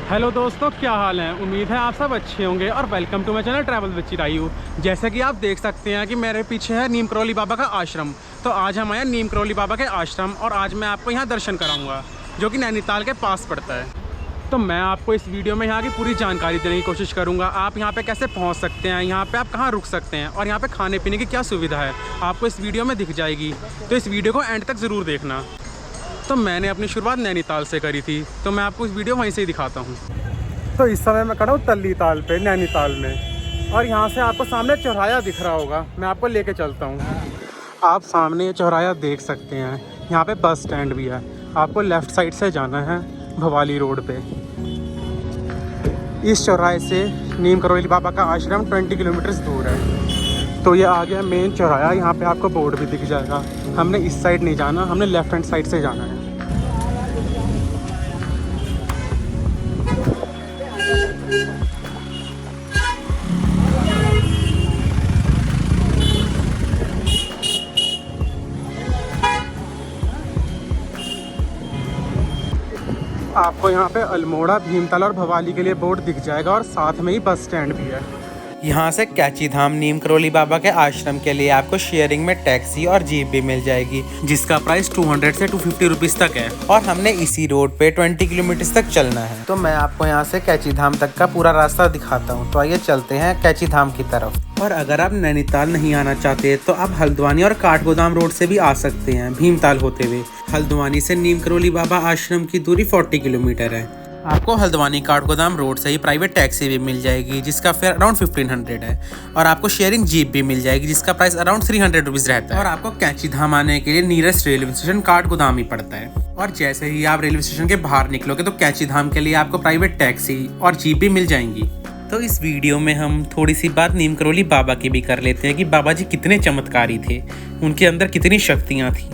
Hello दोस्तों, क्या हाल है। उम्मीद है आप सब अच्छे होंगे और welcome to my channel travel with Chirayu. जैसे कि आप देख सकते हैं कि मेरे पीछे है नीम करौली बाबा का आश्रम। तो आज हम आए नीम करौली बाबा के आश्रम और आज मैं आपको यहाँ दर्शन कराऊंगा, जो कि नैनीताल के पास पड़ता है। तो मैं आपको इस वीडियो में यहाँ की पूरी जानकारी देने की कोशिश करूँगा। आप यहाँ पे कैसे पहुँच सकते हैं, यहाँ पे आप कहाँ रुक सकते हैं और यहाँ पे खाने पीने की क्या सुविधा है, आपको इस वीडियो में दिख जाएगी। तो इस वीडियो को एंड तक ज़रूर देखना। तो मैंने अपनी शुरुआत नैनीताल से करी थी, तो मैं आपको इस वीडियो वहीं से ही दिखाता हूँ। तो इस समय मैं खड़ा हूँ तल्ली ताल पे नैनीताल में, और यहाँ से आपको सामने चौराहा दिख रहा होगा। मैं आपको लेके चलता हूँ। आप सामने ये चौराहा देख सकते हैं। यहाँ पे बस स्टैंड भी है। आपको लेफ़्ट साइड से जाना है भवाली रोड पे। इस चौराहे से नीम करौली बाबा का आश्रम 20 किलोमीटर दूर है। तो ये आ गया मेन चौराहा। यहाँ पे आपको बोर्ड भी दिख जाएगा। हमने इस साइड नहीं जाना, हमने लेफ़्ट हैंड साइड से जाना है। आपको यहाँ पे अल्मोड़ा, भीमताल और भवाली के लिए बोर्ड दिख जाएगा और साथ में ही बस स्टैंड भी है। यहाँ से कैची धाम नीम करौली बाबा के आश्रम के लिए आपको शेयरिंग में टैक्सी और जीप भी मिल जाएगी, जिसका प्राइस 200 से 250 रुपीज़ तक है। और हमने इसी रोड पे 20 किलोमीटर तक चलना है। तो मैं आपको यहाँ से कैची धाम तक का पूरा रास्ता दिखाता हूँ। तो आइए चलते हैं कैची धाम की तरफ। और अगर आप नैनीताल नहीं आना चाहते तो आप हल्द्वानी और काठगोदाम रोड से भी आ सकते हैं, भीमताल होते हुए। हल्द्वानी से नीम करौली बाबा आश्रम की दूरी 40 किलोमीटर है। आपको हल्द्वानी काठगोदाम रोड से ही प्राइवेट टैक्सी भी मिल जाएगी, जिसका फेयर अराउंड 1500 है। और आपको शेयरिंग जीप भी मिल जाएगी, जिसका प्राइस अराउंड 300 रुपीज़ रहता है। और आपको कैची धाम आने के लिए नियरेस्ट रेलवे स्टेशन काठगोदाम ही पड़ता है। और जैसे ही आप रेलवे स्टेशन के बाहर निकलोगे तो कैची धाम के लिए आपको प्राइवेट टैक्सी और जीप भी मिल जाएंगी। तो इस वीडियो में हम थोड़ी सी बात नीम करौली बाबा की भी कर लेते हैं कि बाबा जी कितने चमत्कारी थे, उनके अंदर कितनी शक्तियाँ थी।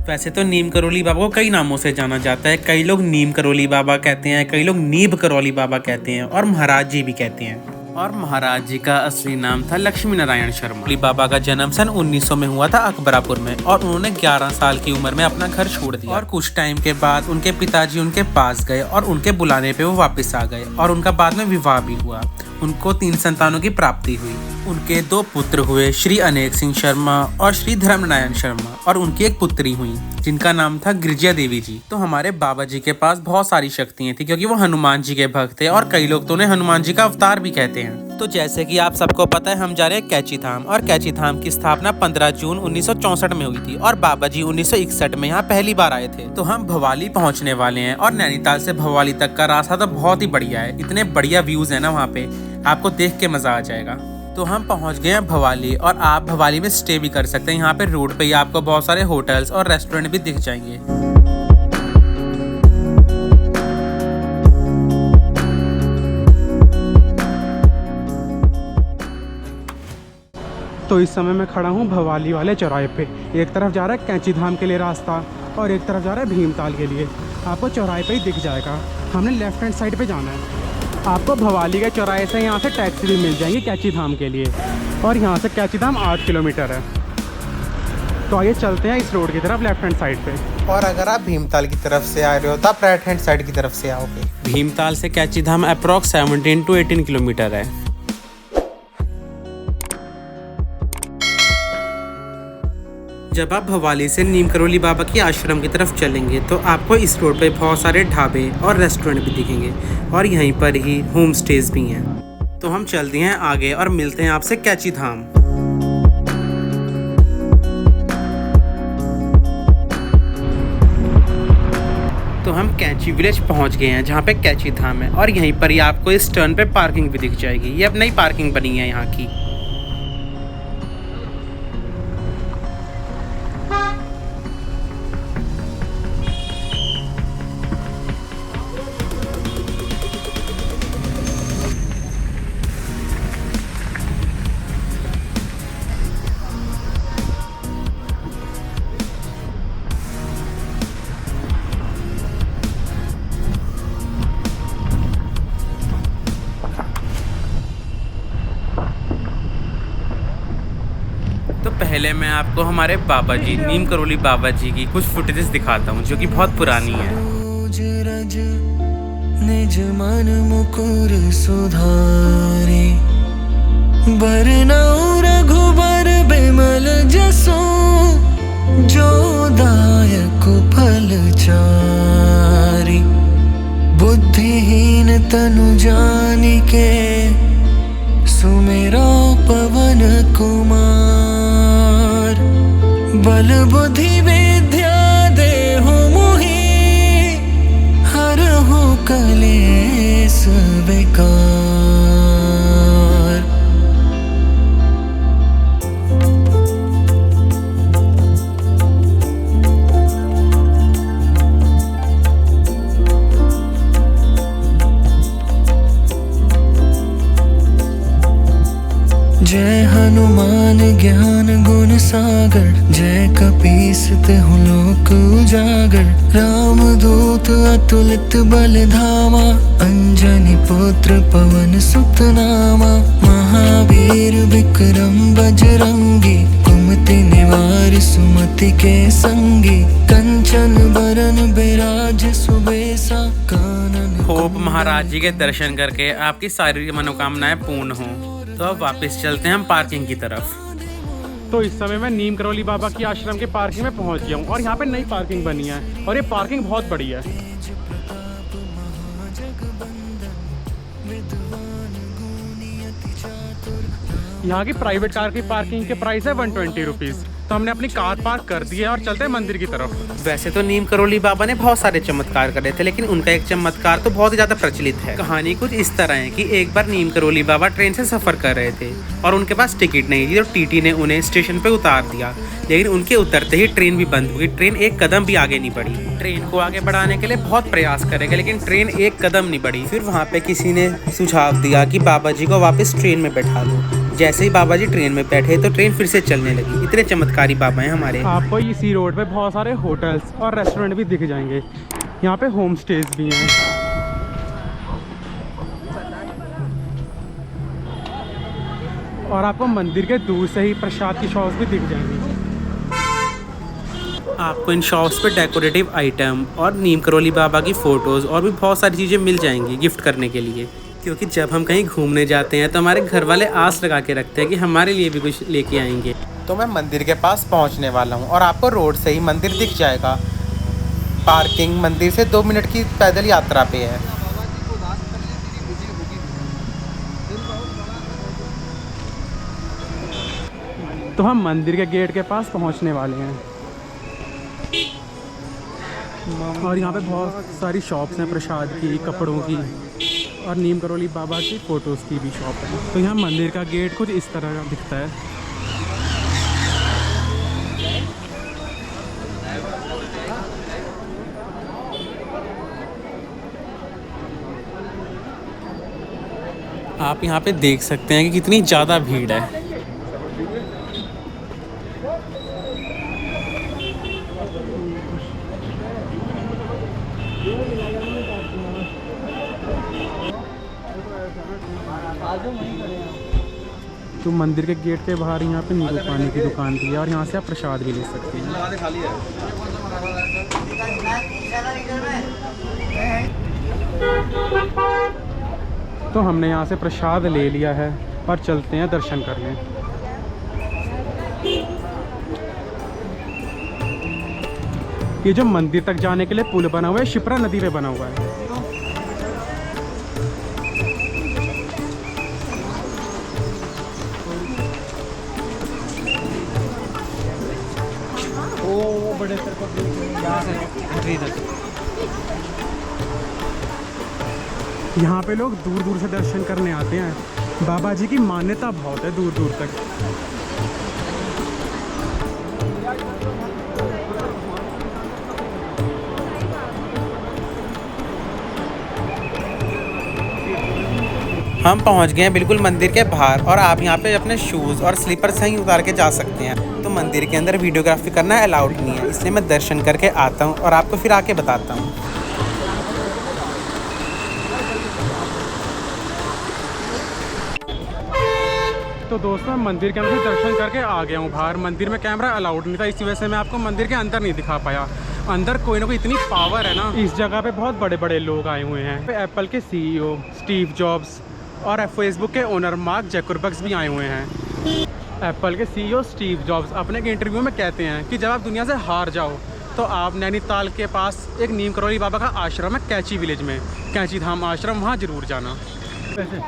वैसे तो नीम करौली बाबा को कई नामों से जाना जाता है। कई लोग नीम करौली बाबा कहते हैं, कई लोग नीब करौली बाबा कहते हैं और महाराज जी भी कहते हैं। और महाराज जी का असली नाम था लक्ष्मी नारायण शर्मा। बाबा का जन्म सन 1900 में हुआ था अकबरापुर में, और उन्होंने 11 साल की उम्र में अपना घर छोड़ दिया। और कुछ टाइम के बाद उनके पिताजी उनके पास गए और उनके बुलाने पे वो वापस आ गए, और उनका बाद में विवाह भी हुआ। उनको 3 संतानों की प्राप्ति हुई। उनके 2 पुत्र हुए, श्री अनेक सिंह शर्मा और श्री धर्मनारायण शर्मा, और उनकी एक पुत्री हुई जिनका नाम था गिरिजा देवी जी। तो हमारे बाबा जी के पास बहुत सारी शक्तियाँ थी, क्योंकि वो हनुमान जी के भक्त थे, और कई लोग तो उन्हें हनुमान जी का अवतार भी कहते हैं। तो जैसे कि आप सबको पता है, हम जा रहे हैं कैची धाम, और कैची धाम की स्थापना 15 जून 1964 में हुई थी, और बाबा जी 1961 में यहाँ पहली बार आए थे। तो हम भवाली पहुँचने वाले हैं, और नैनीताल से भवाली तक का रास्ता तो बहुत ही बढ़िया है। इतने बढ़िया व्यूज है ना वहाँ पे, आपको देख के मजा आ जाएगा। तो हम पहुंच गए हैं भवाली, और आप भवाली में स्टे भी कर सकते हैं। यहाँ पे रोड पे ही आपको बहुत सारे होटल्स और रेस्टोरेंट भी दिख जाएंगे। तो इस समय मैं खड़ा हूँ भवाली वाले चौराहे पे। एक तरफ जा रहा है कैची धाम के लिए रास्ता, और एक तरफ जा रहा है भीमताल के लिए। आपको चौराहे पे ही दिख जाएगा। हमने लेफ्ट हैंड साइड पे जाना है। आपको भवाली के चौराहे से यहाँ से टैक्सी भी मिल जाएगी कैची धाम के लिए, और यहाँ से कैची धाम 8 किलोमीटर है। तो आइए चलते हैं इस रोड की तरफ लेफ्ट हैंड साइड पे। और अगर आप भीमताल की तरफ से आ रहे हो तो आप राइट हैंड साइड की तरफ से आओगे। भीमताल से Kainchi Dham approx 17 to 18 kilometre है। जब आप भवाली से नीम करौली बाबा के आश्रम की तरफ चलेंगे तो आपको इस रोड पे बहुत सारे ढाबे और रेस्टोरेंट भी दिखेंगे, और यहीं पर ही होम स्टेज भी हैं। तो हम चलते हैं आगे और मिलते हैं आपसे कैची धाम। तो हम कैची विलेज पहुंच गए हैं, जहाँ पे कैची धाम है, और यहीं पर ही आपको इस टर्न पे पार्किंग भी दिख जाएगी। ये अब नई पार्किंग बनी है यहाँ की। तो पहले मैं आपको हमारे बाबा जी नीम करौली बाबा जी की कुछ फुटेजेस दिखाता हूँ, जो कि बहुत पुरानी है। निज मन मुकुर सुधारे, बरनउँ रघुबर बिमल जसु, जो दायक फल चारि। बुद्धिहीन तनु जानिके, सुमिरो पवन कुमार। बल बुद्धि विद्या देहु मोहि, हरहु कलेस विकार। जय हनुमान ज्ञान गुण सागर, जय कपीस तिहु लोक उजागर। राम दूत अतुलित बल धामा, अंजनी पुत्र पवन सुत नामा। महावीर विक्रम बजरंगी, कुमति निवार सुमति के संगी। कंचन बरन बिराज सुबेसा, कानन होप महाराज जी के दर्शन करके आपकी सारी मनोकामनाएं पूर्ण हों। तो अब वापस चलते हैं हम पार्किंग की तरफ। तो इस समय मैं नीम करौली बाबा की आश्रम के पार्किंग में पहुंच गया हूं और यहाँ पे नई पार्किंग बनी है और ये पार्किंग बहुत बड़ी है। यहाँ की प्राइवेट कार की पार्किंग के प्राइस है 120 रुपीज़। तो हमने अपनी कार पार्क कर दी है और चलते हैं मंदिर की तरफ। वैसे तो नीम करौली बाबा ने बहुत सारे चमत्कार करे थे, लेकिन उनका एक चमत्कार तो बहुत ही ज्यादा प्रचलित है। कहानी कुछ इस तरह है कि एक बार नीम करौली बाबा ट्रेन से सफर कर रहे थे और उनके पास टिकट नहीं थी, तो टीटी ने उन्हें स्टेशन पे उतार दिया। लेकिन उनके उतरते ही ट्रेन भी बंद हो गई। ट्रेन एक कदम भी आगे नहीं बढ़ी। ट्रेन को आगे बढ़ाने के लिए बहुत प्रयास करेगा, लेकिन ट्रेन एक कदम नहीं बढ़ी। फिर वहाँ पे किसी ने सुझाव दिया कि बाबा जी को वापस ट्रेन में बैठा लो। जैसे ही बाबा जी ट्रेन में बैठे तो ट्रेन फिर से चलने लगी। इतने चमत्कारी बाबा हैं हमारे। आपको इसी रोड पे बहुत सारे होटल्स और रेस्टोरेंट भी दिख जाएंगे। यहाँ पे होम स्टेज भी हैं। और आपको मंदिर के दूर से ही प्रसाद की शॉप्स भी दिख जाएंगी। आपको इन शॉप्स पे डेकोरेटिव आइटम और नीम करौली बाबा की फ़ोटोज़ और भी बहुत सारी चीज़ें मिल जाएंगी गिफ्ट करने के लिए। क्योंकि जब हम कहीं घूमने जाते हैं तो हमारे घर वाले आस लगा के रखते हैं कि हमारे लिए भी कुछ लेके आएंगे। तो मैं मंदिर के पास पहुंचने वाला हूं और आपको रोड से ही मंदिर दिख जाएगा। पार्किंग मंदिर से 2 मिनट की पैदल यात्रा पे है। तो हम मंदिर के गेट के पास पहुंचने वाले हैं और यहाँ पे बहुत सारी शॉप्स हैं प्रसाद की, कपड़ों की और नीम करौली बाबा की फ़ोटोज़ की भी शॉप है। तो यहाँ मंदिर का गेट कुछ इस तरह का दिखता है। आप यहाँ पे देख सकते हैं कि कितनी ज़्यादा भीड़ है। तो मंदिर के गेट के बाहर यहाँ पे नींबू पानी की दुकान भी है और यहाँ से आप प्रसाद भी ले सकते हैं। तो हमने यहाँ से प्रसाद ले लिया है और चलते हैं दर्शन करने। ये जो मंदिर तक जाने के लिए पुल बना हुआ है शिप्रा नदी पे बना हुआ है। यहाँ पे लोग दूर दूर से दर्शन करने आते हैं। बाबा जी की मान्यता बहुत है दूर दूर तक। हम पहुंच गए हैं बिल्कुल मंदिर के बाहर और आप यहाँ पे अपने शूज़ और स्लीपर सही उतार के जा सकते हैं। तो मंदिर के अंदर वीडियोग्राफी करना अलाउड नहीं है, इसलिए मैं दर्शन करके आता हूँ और आपको फिर आके बताता हूँ। तो दोस्तों मैं मंदिर के अंदर दर्शन करके आ गया हूँ बाहर। मंदिर में कैमरा अलाउड नहीं था, इसी वजह से मैं आपको मंदिर के अंदर नहीं दिखा पाया। अंदर कोई ना कोई इतनी पावर है ना। इस जगह पे बहुत बड़े बड़े लोग आए हुए हैं। एप्पल के CEO स्टीव जॉब्स और फेसबुक के ओनर मार्क जकरबर्ग भी आए हुए हैं। एप्पल के CEO स्टीव जॉब्स अपने एक इंटरव्यू में कहते हैं कि जब आप दुनिया से हार जाओ तो आप नैनीताल के पास एक नीम करौली बाबा का आश्रम है कैची विलेज में, कैची धाम आश्रम, वहाँ ज़रूर जाना।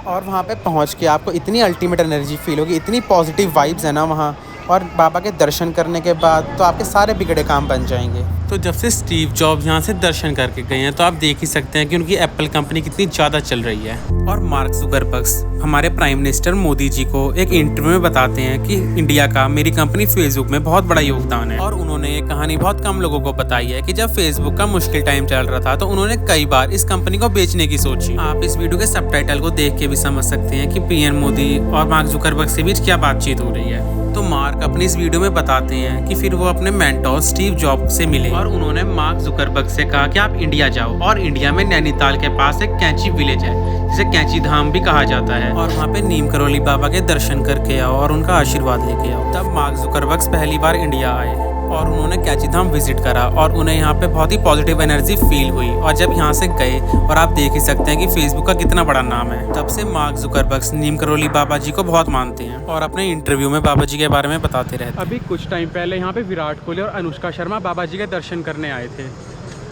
और वहाँ पे पहुँच के आपको इतनी अल्टीमेट एनर्जी फील होगी, इतनी पॉजिटिव वाइब्स है ना वहाँ। और बाबा के दर्शन करने के बाद तो आपके सारे बिगड़े काम बन जाएंगे। तो जब से स्टीव जॉब्स यहाँ से दर्शन करके गए हैं तो आप देख ही सकते हैं कि उनकी एप्पल कंपनी कितनी ज़्यादा चल रही है। और मार्क जुकरबर्ग हमारे प्राइम मिनिस्टर मोदी जी को एक इंटरव्यू में बताते हैं कि इंडिया का मेरी कंपनी फेसबुक में बहुत बड़ा योगदान है। और उन्होंने ये कहानी बहुत कम लोगों को बताई है कि जब फेसबुक का मुश्किल टाइम चल रहा था तो उन्होंने कई बार इस कंपनी को बेचने की सोची। आप इस वीडियो के सबटाइटल को देख के भी समझ सकते हैं कि पीएम मोदी और मार्क जुकरबर्ग के बीच क्या बातचीत हो रही है। तो मार्क अपनी इस वीडियो में बताते हैं कि फिर वो अपने मेंटोर स्टीव जॉब्स से मिले और उन्होंने मार्क जुकरबर्ग से कहा कि आप इंडिया जाओ और इंडिया में नैनीताल के पास एक कैची विलेज है जिसे कैची धाम भी कहा जाता है, और वहाँ पे नीम करौली बाबा के दर्शन करके आओ और उनका आशीर्वाद लेके आओ। तब मार्क जुकरबर्ग पहली बार इंडिया आए और उन्होंने कैची धाम विजिट करा और उन्हें यहाँ पे बहुत ही पॉजिटिव एनर्जी फील हुई। और जब यहाँ से गए, और आप देख ही सकते हैं कि फेसबुक का कितना बड़ा नाम है, तब से मार्क जुकरबर्ग नीम करौली बाबा जी को बहुत मानते हैं और अपने इंटरव्यू में बाबा जी के बारे में बताते रहते हैं। अभी कुछ टाइम पहले यहाँ पे विराट कोहली और अनुष्का शर्मा बाबा जी के दर्शन करने आए थे।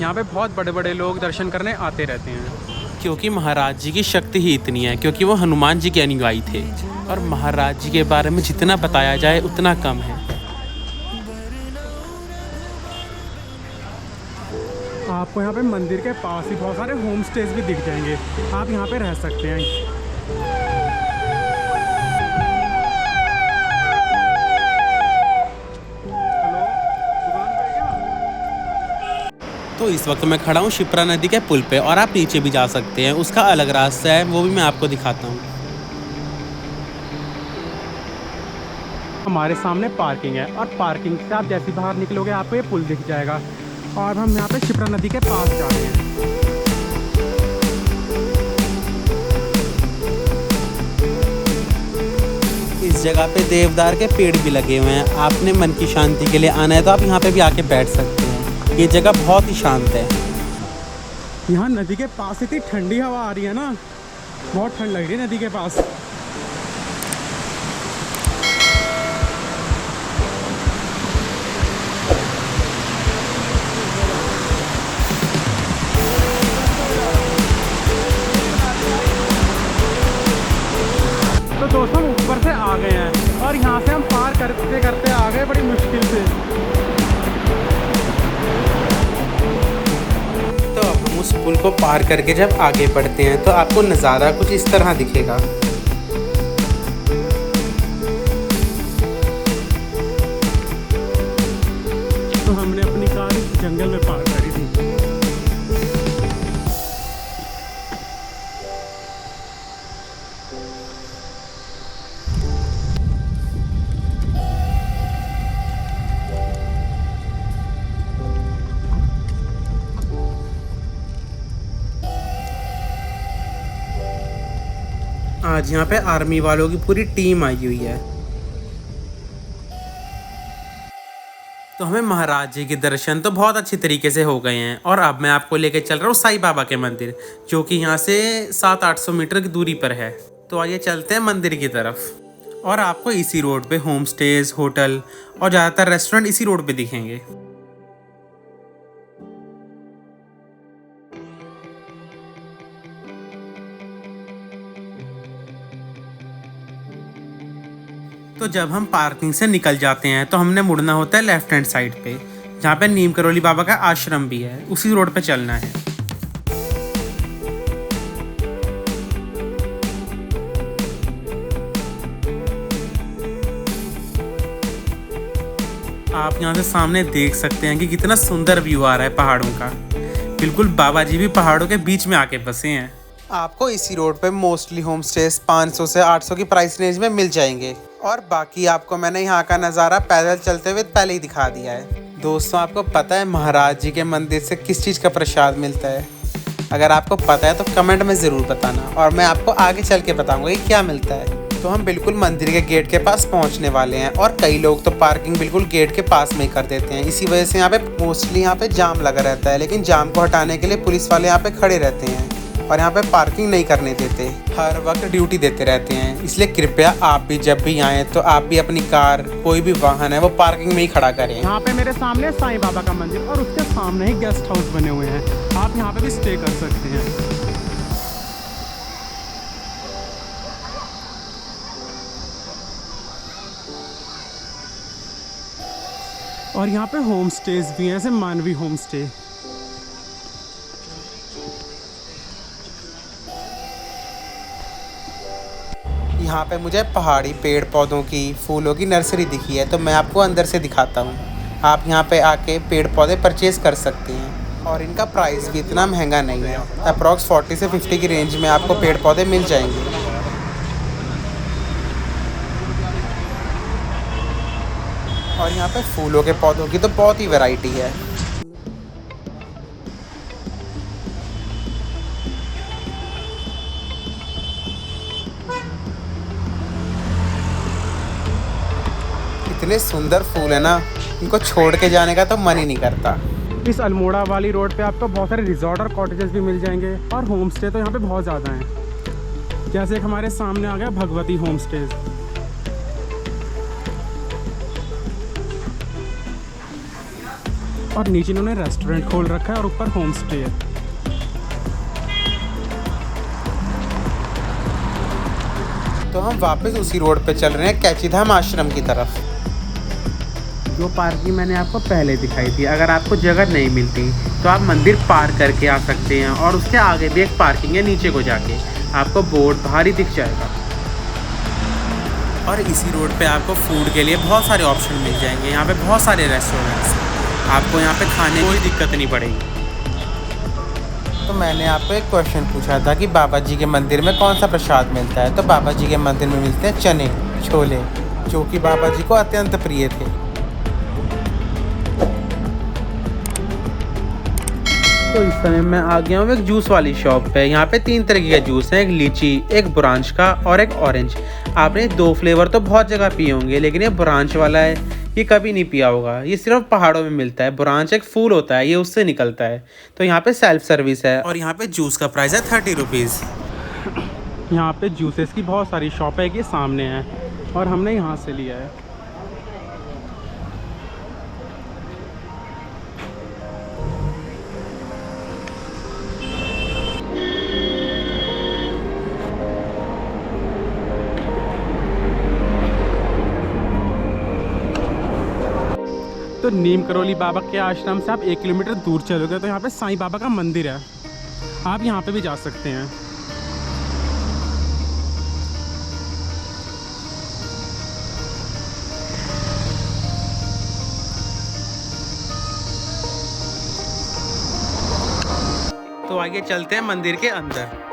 यहाँ पे बहुत बड़े बड़े लोग दर्शन करने आते रहते हैं क्योंकि महाराज जी की शक्ति ही इतनी है, क्योंकि वो हनुमान जी के अनुयायी थे और महाराज जी के बारे में जितना बताया जाए उतना कम है। आपको यहाँ पे मंदिर के पास ही बहुत सारे होम स्टेज भी दिख जाएंगे, आप यहाँ पे रह सकते हैं। तो इस वक्त मैं खड़ा हूँ शिप्रा नदी के पुल पे और आप नीचे भी जा सकते हैं, उसका अलग रास्ता है, वो भी मैं आपको दिखाता हूँ। हमारे सामने पार्किंग है और पार्किंग से आप जैसे बाहर निकलोगे आपको ये पुल दिख जाएगा और हम यहाँ पे शिप्रा नदी के पास जा रहे हैं। इस जगह पे देवदार के पेड़ भी लगे हुए हैं। आपने मन की शांति के लिए आना है तो आप यहाँ पे भी आके बैठ सकते हैं। ये जगह बहुत ही शांत है। यहाँ नदी के पास इतनी ठंडी हवा आ रही है ना, बहुत ठंड लग रही है नदी के पास। तो दोस्तों ऊपर से आ गए हैं और यहाँ से हम पार करते करते आ गए बड़ी मुश्किल से। तो अब हम उस पुल को पार करके जब आगे बढ़ते हैं तो आपको नज़ारा कुछ इस तरह दिखेगा। तो हमने अपनी कार इस जंगल में पार करी थी। आज यहाँ पे आर्मी वालों की पूरी टीम आई हुई है। तो हमें महाराज जी के दर्शन तो बहुत अच्छी तरीके से हो गए हैं और अब मैं आपको लेके चल रहा हूँ साईं बाबा के मंदिर, जो कि यहाँ से 700-800 मीटर की दूरी पर है। तो आइए चलते हैं मंदिर की तरफ। और आपको इसी रोड पे होम स्टेज, होटल और ज़्यादातर रेस्टोरेंट इसी रोड पे दिखेंगे। तो जब हम पार्किंग से निकल जाते हैं तो हमने मुड़ना होता है लेफ्ट हैंड साइड पे, जहाँ पे नीम करौली बाबा का आश्रम भी है, उसी रोड पे चलना है। आप यहाँ से सामने देख सकते हैं कि कितना सुंदर व्यू आ रहा है पहाड़ों का। बिल्कुल बाबा जी भी पहाड़ों के बीच में आके बसे हैं। आपको इसी रोड पे मोस्टली होम स्टेज 500 से 800 की प्राइस रेंज में मिल जाएंगे और बाकी आपको मैंने यहाँ का नज़ारा पैदल चलते हुए पहले ही दिखा दिया है। दोस्तों आपको पता है महाराज जी के मंदिर से किस चीज़ का प्रसाद मिलता है? अगर आपको पता है तो कमेंट में ज़रूर बताना और मैं आपको आगे चल के बताऊँगा कि क्या मिलता है। तो हम बिल्कुल मंदिर के गेट के पास पहुंचने वाले हैं और कई लोग तो पार्किंग बिल्कुल गेट के पास में ही कर देते हैं। इसी वजह से यहाँ पे मोस्टली यहाँ पे जाम लगा रहता है, लेकिन जाम को हटाने के लिए पुलिस वाले यहाँ पे खड़े रहते हैं और यहाँ पे पार्किंग नहीं करने देते, हर वक्त ड्यूटी देते रहते हैं। इसलिए कृपया आप भी जब भी आएँ तो आप भी अपनी कार, कोई भी वाहन है वो पार्किंग में ही खड़ा करें। यहाँ पे मेरे सामने साईं बाबा का मंदिर और उसके सामने ही गेस्ट हाउस बने हुए हैं, आप यहाँ पे भी स्टे कर सकते हैं। और यहाँ पे होम स्टेज भी हैं, जैसे मानवी होम स्टे। यहाँ पे मुझे पहाड़ी पेड़ पौधों की, फूलों की नर्सरी दिखी है, तो मैं आपको अंदर से दिखाता हूँ। आप यहाँ पे आके पेड़ पौधे परचेज कर सकते हैं और इनका प्राइस भी इतना महंगा नहीं है। अप्रॉक्स 40 से 50 की रेंज में आपको पेड़ पौधे मिल जाएंगे। और यहाँ पे फूलों के पौधों की तो बहुत ही वैरायटी है। इतने सुंदर फूल है ना, इनको छोड़ के जाने का तो मन ही नहीं करता। इस अल्मोड़ा वाली रोड पे आपको बहुत सारे रिजॉर्ट और कॉटेजेस भी मिल जाएंगे और होम स्टे तो यहाँ पे बहुत ज़्यादा हैं। जैसे एक हमारे सामने आ गया भगवती होम स्टेज। और नीचे इन्होंने रेस्टोरेंट खोल रखा है और ऊपर होम स्टे है। तो हम वापस उसी रोड पे चल रहे हैं कैचीधाम आश्रम की तरफ। जो पार्किंग मैंने आपको पहले दिखाई थी, अगर आपको जगह नहीं मिलती तो आप मंदिर पार करके आ सकते हैं और उसके आगे भी एक पार्किंग है, नीचे को जाके आपको बोर्ड बाहर ही दिख जाएगा। और इसी रोड पे आपको फूड के लिए बहुत सारे ऑप्शन मिल जाएंगे। यहाँ पे बहुत सारे रेस्टोरेंट्स, आपको यहाँ पे खाने की कोई दिक्कत नहीं पड़ेगी। तो मैंने आपको एक क्वेश्चन पूछा था कि बाबा जी के मंदिर में कौन सा प्रसाद मिलता है, तो बाबा जी के मंदिर में मिलते हैं चने छोले, जो कि बाबा जी को अत्यंत प्रिय थे। तो इस समय मैं आ गया हूँ एक जूस वाली शॉप पे। यहाँ पे 3 तरह के जूस हैं, एक लीची, एक ब्रांच का और एक ऑरेंज। आपने 2 फ्लेवर तो बहुत जगह पिए होंगे, लेकिन ये ब्रांच वाला है ये कभी नहीं पिया होगा। ये सिर्फ पहाड़ों में मिलता है। ब्रांच एक फूल होता है, ये उससे निकलता है। तो यहाँ पे सेल्फ सर्विस है और यहाँ पे जूस का प्राइस है 30 रुपीज़। यहाँ पे जूसेस की बहुत सारी शॉप है कि सामने है और हमने यहाँ से लिया है। तो नीम करौली बाबा के आश्रम से आप 1 किलोमीटर दूर चलोगे तो यहाँ पे साईं बाबा का मंदिर है, आप यहाँ पे भी जा सकते हैं। तो आगे चलते हैं मंदिर के अंदर।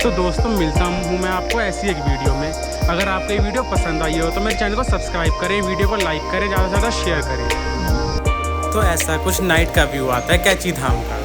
तो दोस्तों मिलता हूँ मैं आपको ऐसी एक वीडियो में। अगर आपको ये वीडियो पसंद आई हो तो मेरे चैनल को सब्सक्राइब करें, वीडियो को लाइक करें, ज़्यादा से ज़्यादा शेयर करें। तो ऐसा कुछ नाइट का व्यू आता है कैची धाम का।